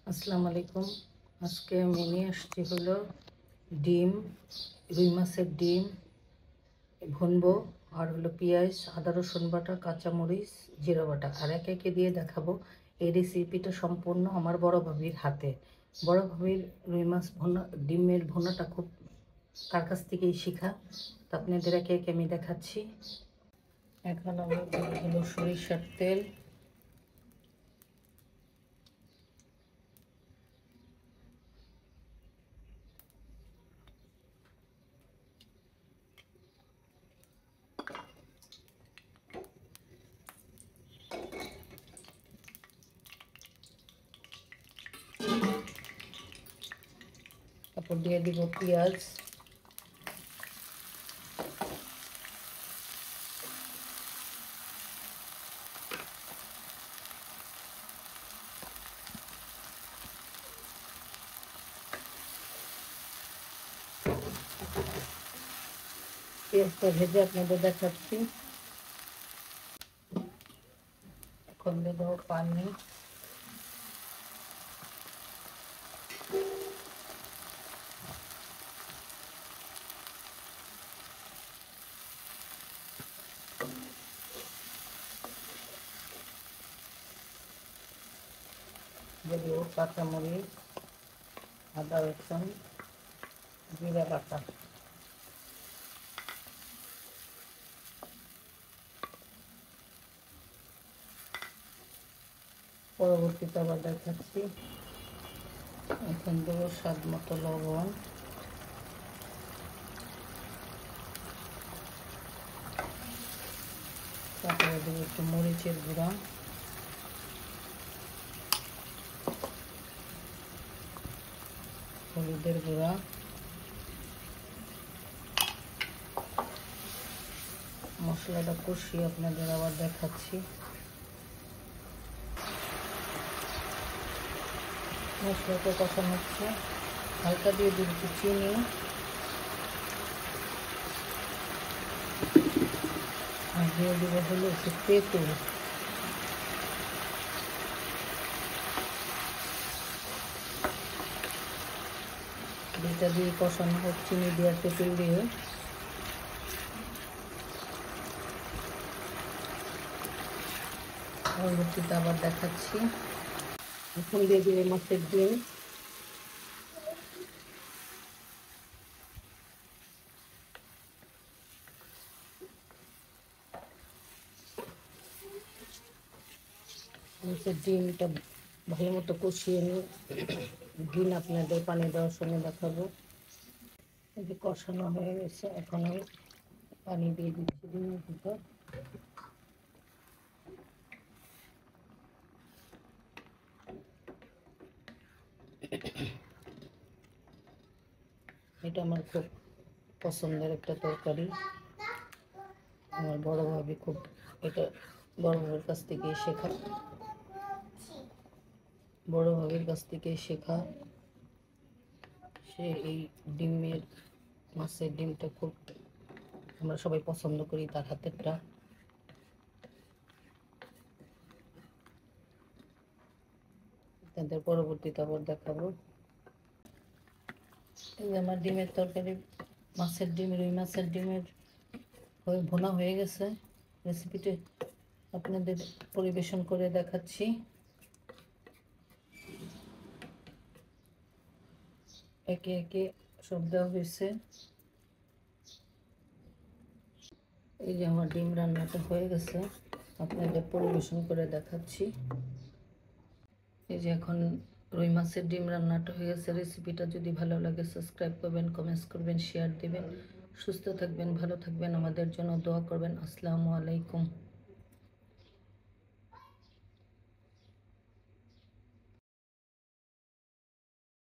আসসালামু আলাইকুম। আজকে আমি নিয়ে আসছি হলো ডিম, রুই মাছের ডিম ভুনবো, আর হলো পেঁয়াজ, আদা রসুন বাটা, কাঁচামরিচ, জিরা বাটা, আর একে একে দিয়ে দেখাবো। এই রেসিপিটা সম্পূর্ণ আমার বড় ভাবির হাতে। বড় ভাবির রুই মাছ ভুনা, ডিমের ভুনাটা খুব তার কাছ থেকেই শেখা। তো আপনাদের একে একে আমি দেখাচ্ছি। এখন আমি দিয়ে হলো সরিষার তেল, তারপর দিয়ে দিব পেঁয়াজ, পেঁয়াজটা ভেজে আপনাদের দেখাচ্ছি। এখন দিয়ে দেবো পানি, দিয়ে দেবো কাঁচামরিচ, আদা রসুন, জিরা বাটা। পরবর্তীতে আবার দেখাচ্ছি। এখন দেবো স্বাদ মতো লবণ, তারপরে দেবো একটু মরিচের গুঁড়া, হলুদের গুঁড়া, মশলাটা কষিয়ে আপনাদের আবার দেখাচ্ছি। মশলাটা কষানো হচ্ছে, হালকা দিয়ে দিচ্ছি চিনি, আর দিয়ে দেবো হলো একটু তেঁতুল। দুইটা দিয়ে কষানো হোক চিনি দিয়ে তেঁতুল দিয়ে। পরবর্তীতে আবার দেখাচ্ছি। এখন দিয়ে দিবে মাছের ডিম, মাছের ডিমটা ভালো মতো কষিয়ে নিয়ে ডিম আপনাদের পানি দেওয়ার সময় দেখাবো। এই যে কষানো হয়ে গেছে, এখন আমি পানি দিয়ে দিচ্ছি ডিমের ভিতর। এটা আমার খুব পছন্দের একটা তরকারি। আমার বড় ভাবি খুব এটা বড় ভাবির কাছ থেকে শেখা, বড় ভাবির কাছ থেকে শেখা। সে এই ডিমের মাছের ডিমটা খুব আমরা সবাই পছন্দ করি তার হাতেরটা। তাদের পরবর্তীতে আবার দেখাবো। এই যে আমার ডিমের তরকারি, মাছের ডিম, রুই মাছের ডিমের ভুনা হয়ে গেছে। রেসিপিটি আপনাদের পরিবেশন করে দেখাচ্ছি। একে একে সব দেওয়া হয়েছে। এই যে আমার ডিম রান্নাটা হয়ে গেছে, আপনাদের পরিবেশন করে দেখাচ্ছি। এই যে এখন রুই মাছের ডিম রান্নাটা হয়ে গেছে। রেসিপিটা যদি ভালো লাগে সাবস্ক্রাইব করবেন, কমেন্টস করবেন, শেয়ার দেবেন। সুস্থ থাকবেন, ভালো থাকবেন, আমাদের জন্য দোয়া করবেন। আসসালামু আলাইকুম।